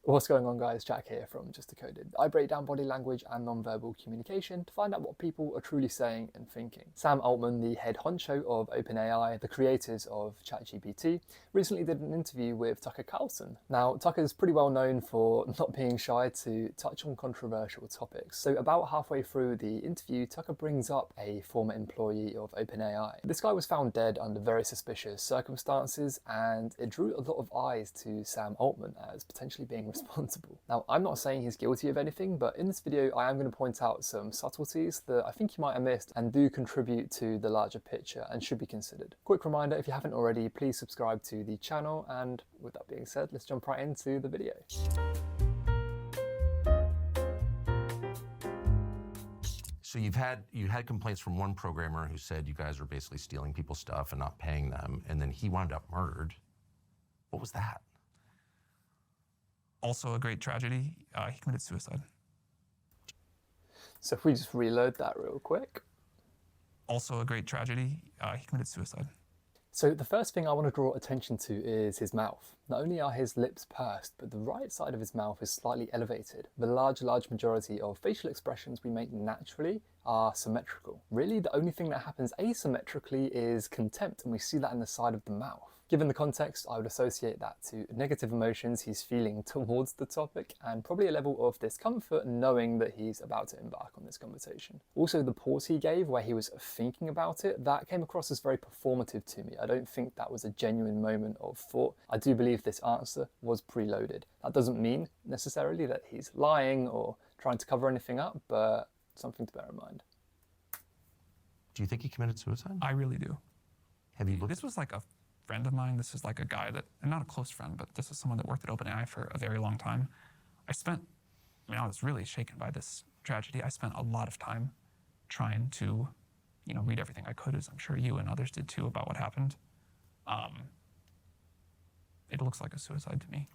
What's going on, guys? Jack here from Just Decoded. I break down body language and non-verbal communication to find out what people are truly saying and thinking. Sam Altman, the head honcho of OpenAI, the creators of ChatGPT, recently did an interview with Tucker Carlson. Now, Tucker's pretty well known for not being shy to touch on controversial topics. So about halfway through the interview, Tucker brings up a former employee of OpenAI. This guy was found dead under very suspicious circumstances, and it drew a lot of eyes to Sam Altman as potentially being responsible. Now, I'm not saying he's guilty of anything, but in this video I am going to point out some subtleties that I think you might have missed and do contribute to the larger picture and should be considered. Quick reminder, if you haven't already, please subscribe to the channel, and with that being said, let's jump right into the video. So you had complaints from one programmer who said you guys are basically stealing people's stuff and not paying them, and then he wound up murdered. What was that? Also a great tragedy. He committed suicide. So if we just reload that real quick. Also a great tragedy. He committed suicide. So the first thing I want to draw attention to is his mouth. Not only are his lips pursed, but the right side of his mouth is slightly elevated. The large majority of facial expressions we make naturally are symmetrical. Really, the only thing that happens asymmetrically is contempt, and we see that in the side of the mouth. Given the context, I would associate that to negative emotions he's feeling towards the topic, and probably a level of discomfort knowing that he's about to embark on this conversation. Also, the pause he gave where he was thinking about it, that came across as very performative to me. I don't think that was a genuine moment of thought. I do believe this answer was preloaded. That doesn't mean necessarily that he's lying or trying to cover anything up, but something to bear in mind. Do you think he committed suicide? I really do. Have you looked? This was like a friend of mine. This is like a guy that, and not a close friend, but this is someone that worked at OpenAI for a very long time. I was really shaken by this tragedy. I spent a lot of time trying to, read everything I could, as I'm sure you and others did too, about what happened. It looks like a suicide to me.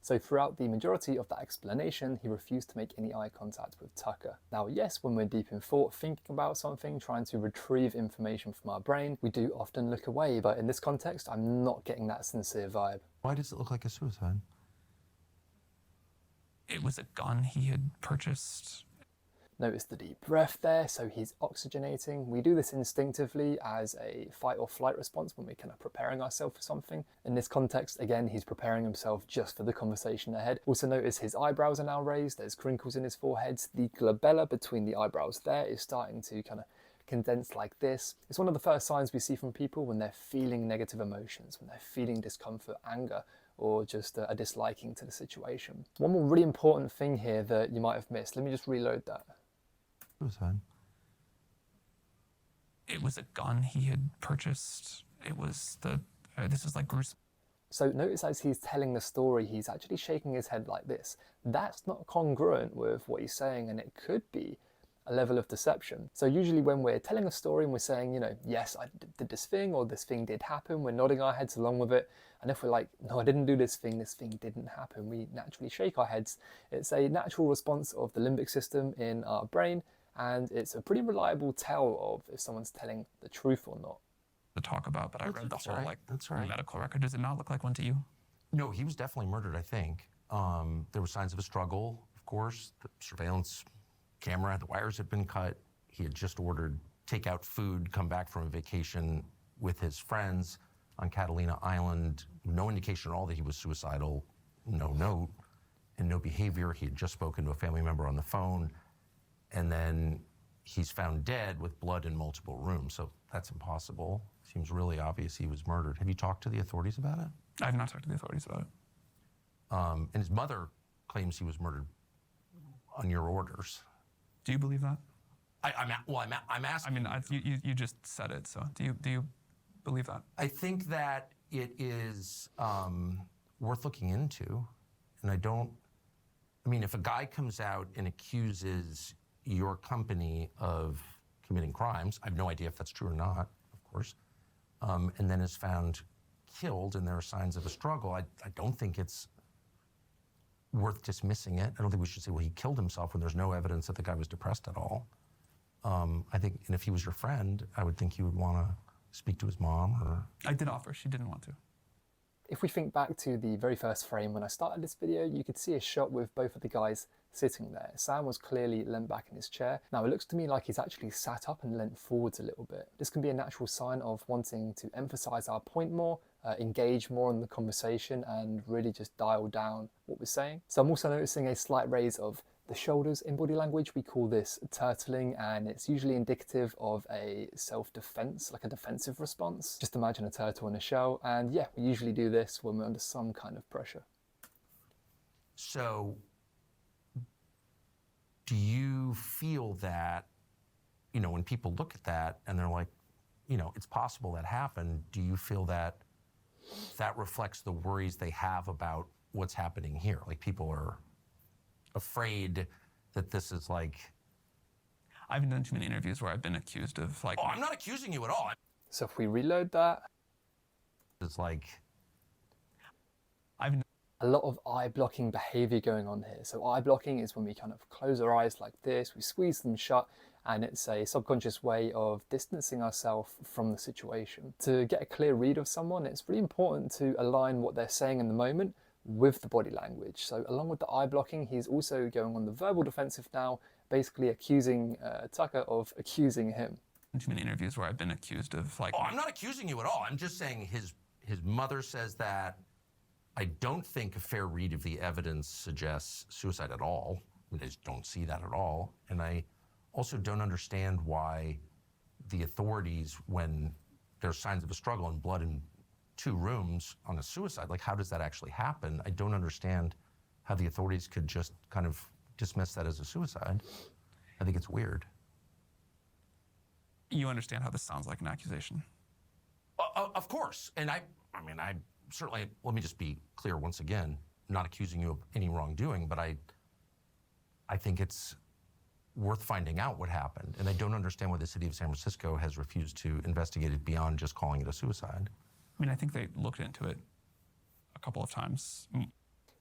So throughout the majority of that explanation, he refused to make any eye contact with Tucker. Now, yes, when we're deep in thought, thinking about something, trying to retrieve information from our brain, we do often look away, but in this context, I'm not getting that sincere vibe. Why does it look like a suicide? It was a gun he had purchased. Notice the deep breath there, so he's oxygenating. We do this instinctively as a fight or flight response when we're kind of preparing ourselves for something. In this context, again, he's preparing himself just for the conversation ahead. Also notice his eyebrows are now raised, there's crinkles in his forehead. The glabella between the eyebrows there is starting to kind of condense like this. It's one of the first signs we see from people when they're feeling negative emotions, when they're feeling discomfort, anger, or just a disliking to the situation. One more really important thing here that you might have missed. Let me just reload that. Suicide. It was a gun he had purchased. It was this is like gruesome. So notice as he's telling the story, he's actually shaking his head like this. That's not congruent with what he's saying, and it could be a level of deception. So usually when we're telling a story and we're saying, yes, I did this thing, or this thing did happen, we're nodding our heads along with it. And if we're like, no, I didn't do this thing didn't happen, we naturally shake our heads. It's a natural response of the limbic system in our brain, and it's a pretty reliable tell of if someone's telling the truth or not. To talk about, but I read the whole That's right. medical record. Does it not look like one to you? No, he was definitely murdered, I think. There were signs of a struggle, of course. The surveillance camera, the wires had been cut. He had just ordered takeout food, come back from a vacation with his friends on Catalina Island. No indication at all that he was suicidal, no note, and no behavior. He had just spoken to a family member on the phone. And then he's found dead with blood in multiple rooms. So that's impossible. Seems really obvious he was murdered. Have you talked to the authorities about it? I have not talked to the authorities about it. And his mother claims he was murdered on your orders. Do you believe that? I'm asking. You just said it, so do you believe that? I think that it is worth looking into. And if a guy comes out and accuses your company of committing crimes, I have no idea if that's true or not, of course, and then is found killed and there are signs of a struggle, I don't think it's worth dismissing it. I don't think we should say, well, he killed himself when there's no evidence that the guy was depressed at all. I think, and if he was your friend, I would think you would want to speak to his mom or... I did offer, she didn't want to. If we think back to the very first frame when I started this video, you could see a shot with both of the guys sitting there. Sam was clearly leant back in his chair. Now it looks to me like he's actually sat up and leant forwards a little bit. This can be a natural sign of wanting to emphasize our point more, engage more in the conversation, and really just dial down what we're saying. So I'm also noticing a slight raise of the shoulders in body language. We call this turtling, and it's usually indicative of a self-defense, like a defensive response. Just imagine a turtle in a shell, and yeah, we usually do this when we're under some kind of pressure. So do you feel that, when people look at that and they're like, it's possible that happened, do you feel that that reflects the worries they have about what's happening here? Like, people are afraid that this is like... I've done too many interviews where I've been accused of like... Oh, I'm not accusing you at all. So if we reload that, it's like... a lot of eye blocking behavior going on here. So eye blocking is when we kind of close our eyes like this, we squeeze them shut, and it's a subconscious way of distancing ourselves from the situation. To get a clear read of someone, it's really important to align what they're saying in the moment with the body language. So along with the eye blocking, he's also going on the verbal defensive now, basically accusing Tucker of accusing him. Too many interviews where I've been accused of like... Oh, I'm not accusing you at all. I'm just saying his mother says that. I don't think a fair read of the evidence suggests suicide at all. I just don't see that at all. And I also don't understand why the authorities, when there's signs of a struggle and blood in 2 rooms on a suicide, like, how does that actually happen? I don't understand how the authorities could just kind of dismiss that as a suicide. I think it's weird. You understand how this sounds like an accusation? Of course. And I certainly, let me just be clear once again, not accusing you of any wrongdoing, but I think it's worth finding out what happened. And I don't understand why the city of San Francisco has refused to investigate it beyond just calling it a suicide. I think they looked into it a couple of times.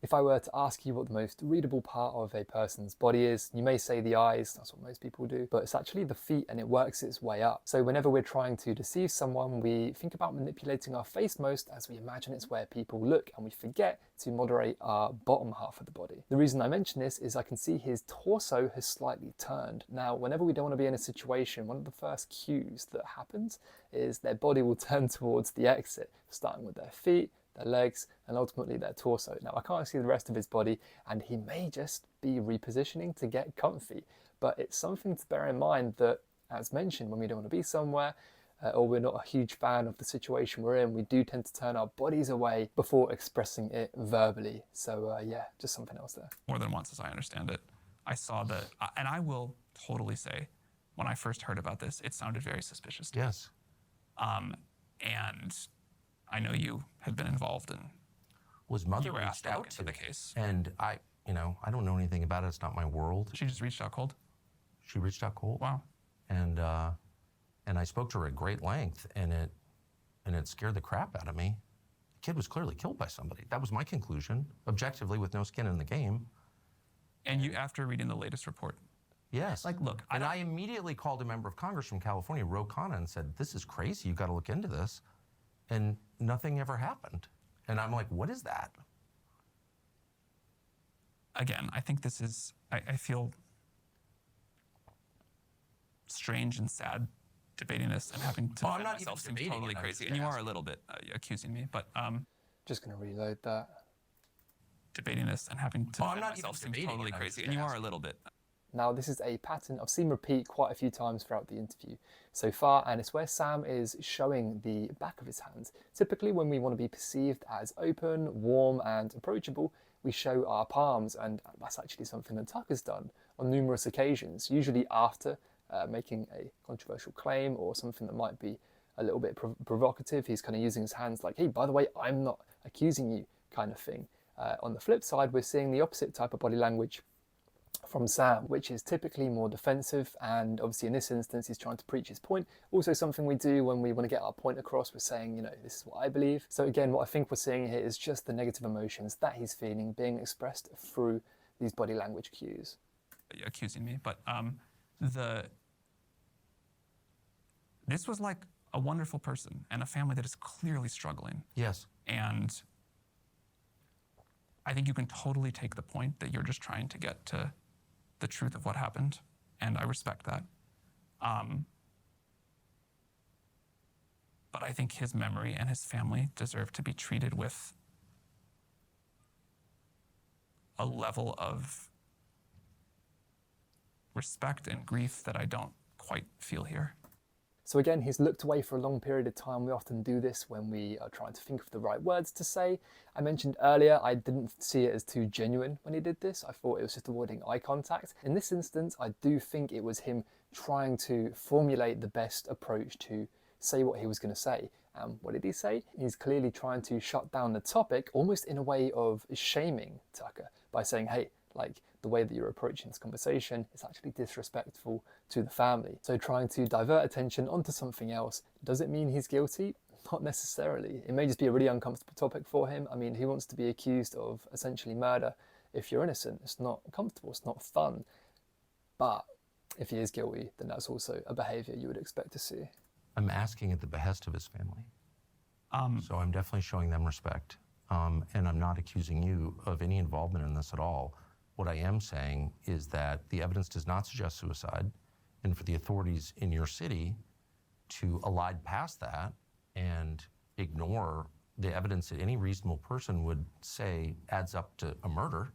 If I were to ask you what the most readable part of a person's body is, you may say the eyes, that's what most people do, but it's actually the feet, and it works its way up. So whenever we're trying to deceive someone, we think about manipulating our face most as we imagine it's where people look, and we forget to moderate our bottom half of the body. The reason I mention this is I can see his torso has slightly turned. Now, whenever we don't want to be in a situation, one of the first cues that happens is their body will turn towards the exit, starting with their feet, their legs, and ultimately their torso. Now, I can't see the rest of his body, and he may just be repositioning to get comfy, but it's something to bear in mind that, as mentioned, when we don't want to be somewhere, or we're not a huge fan of the situation we're in, we do tend to turn our bodies away before expressing it verbally. So yeah, just something else there. More than once, as I understand it, I saw that, and I will totally say, when I first heard about this, it sounded very suspicious to me. Yes. And I know you had been involved in... Was mother you were reached asked to look out into to the case. And I don't know anything about it. It's not my world. She just reached out cold? She reached out cold. Wow. And I spoke to her at great length, and it scared the crap out of me. The kid was clearly killed by somebody. That was my conclusion, objectively, with no skin in the game. And you, after reading the latest report? Yes. Like, look, I immediately called a member of Congress from California, Ro Khanna, and said, this is crazy. You've got to look into this. And nothing ever happened. And I'm like, what is that? Again, I think this is, I feel strange and sad debating this and having to I'm not myself even seem debating totally it, crazy. And you are a little bit accusing me, but Just gonna reload that. debating this and having to I'm not myself even seem debating totally it, I'm crazy. just And you are a asking. little bit. Now, this is a pattern I've seen repeat quite a few times throughout the interview so far, and it's where Sam is showing the back of his hands. Typically, when we want to be perceived as open, warm, and approachable, we show our palms, and that's actually something that Tucker's done on numerous occasions, usually after making a controversial claim or something that might be a little bit provocative. He's kind of using his hands like, hey, by the way, I'm not accusing you, kind of thing. On the flip side, we're seeing the opposite type of body language from Sam, which is typically more defensive, and obviously in this instance he's trying to preach his point. Also something we do when we want to get our point across, we're saying, this is what I believe. So again, what I think we're seeing here is just the negative emotions that he's feeling being expressed through these body language cues. Accusing me, but this was like a wonderful person and a family that is clearly struggling. Yes. And I think you can totally take the point that you're just trying to get to the truth of what happened, and I respect that. But I think his memory and his family deserve to be treated with a level of respect and grief that I don't quite feel here. So again, he's looked away for a long period of time. We often do this when we are trying to think of the right words to say. I mentioned earlier, I didn't see it as too genuine when he did this. I thought it was just avoiding eye contact. In this instance, I do think it was him trying to formulate the best approach to say what he was going to say. And what did he say? He's clearly trying to shut down the topic, almost in a way of shaming Tucker by saying, hey, like, the way that you're approaching this conversation is actually disrespectful to the family. So trying to divert attention onto something else, does it mean he's guilty? Not necessarily. It may just be a really uncomfortable topic for him. I mean, who wants to be accused of essentially murder if you're innocent? It's not comfortable, it's not fun. But if he is guilty, then that's also a behavior you would expect to see. I'm asking at the behest of his family. So I'm definitely showing them respect. And I'm not accusing you of any involvement in this at all. What I am saying is that the evidence does not suggest suicide, and for the authorities in your city to elide past that and ignore the evidence that any reasonable person would say adds up to a murder,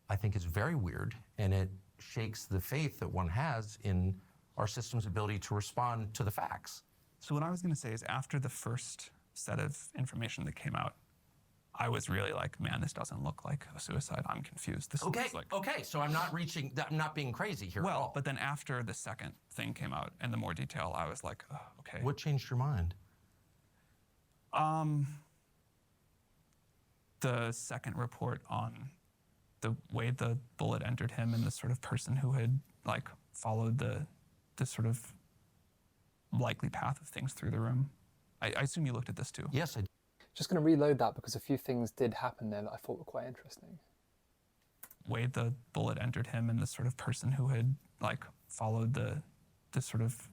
I think is very weird, and it shakes the faith that one has in our system's ability to respond to the facts. So what I was going to say is, after the first set of information that came out, I was really like, man, this doesn't look like a suicide. I'm confused. This looks like... Okay, so I'm not being crazy here at all. But then after the second thing came out and the more detail, I was like, oh, okay. What changed your mind? The second report on the way the bullet entered him and the sort of person who had like followed the sort of likely path of things through the room. I assume you looked at this too. Yes, I did. Just going to reload that because a few things did happen there that I thought were quite interesting. Way the bullet entered him and the sort of person who had like followed the sort of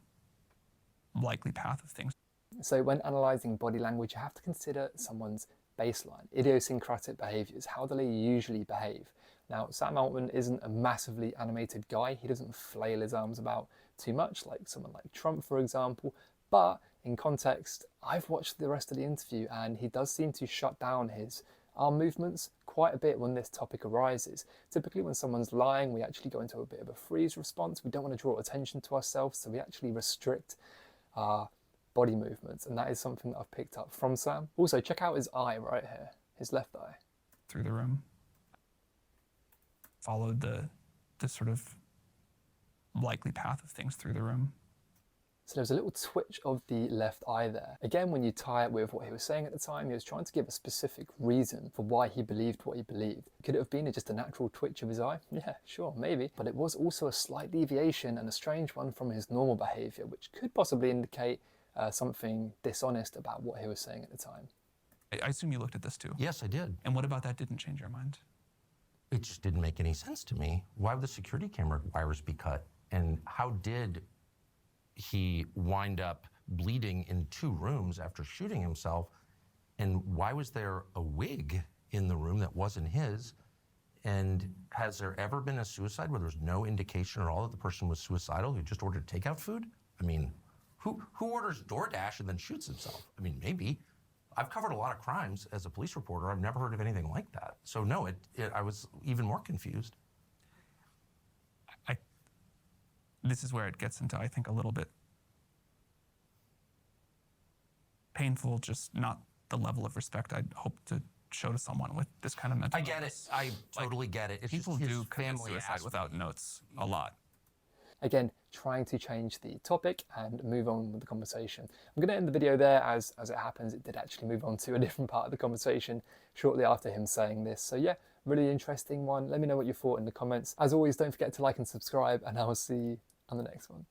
likely path of things. So when analysing body language, you have to consider someone's baseline, idiosyncratic behaviours. How do they usually behave? Now, Sam Altman isn't a massively animated guy. He doesn't flail his arms about too much like someone like Trump, for example. But in context, I've watched the rest of the interview and he does seem to shut down his arm movements quite a bit when this topic arises. Typically when someone's lying, we actually go into a bit of a freeze response. We don't want to draw attention to ourselves, so we actually restrict our body movements, and that is something that I've picked up from Sam. Also, check out his eye right here, his left eye. Through the room. Followed the sort of likely path of things through the room. So there's a little twitch of the left eye there. Again, when you tie it with what he was saying at the time, he was trying to give a specific reason for why he believed what he believed. Could it have been just a natural twitch of his eye? Yeah, sure, maybe. But it was also a slight deviation and a strange one from his normal behaviour, which could possibly indicate something dishonest about what he was saying at the time. I assume you looked at this too. Yes, I did. And what about that didn't change your mind? It just didn't make any sense to me. Why would the security camera wires be cut? And how did he wind up bleeding in 2 rooms after shooting himself? And why was there a wig in the room that wasn't his? And has there ever been a suicide where there's no indication at all that the person was suicidal, who just ordered takeout food? I mean, who orders DoorDash and then shoots himself? I mean, maybe. I've covered a lot of crimes as a police reporter. I've never heard of anything like that. So no, I was even more confused. This is where it gets into, I think, a little bit painful, just not the level of respect I'd hope to show to someone with this kind of mental I get illness. it. I totally get it. It's People just do his commit family suicide asked without me. notes a lot. Again, trying to change the topic and move on with the conversation. I'm going to end the video there. As it happens, it did actually move on to a different part of the conversation shortly after him saying this. So yeah, really interesting one. Let me know what you thought in the comments. As always, don't forget to like and subscribe, and I will see you on the next one.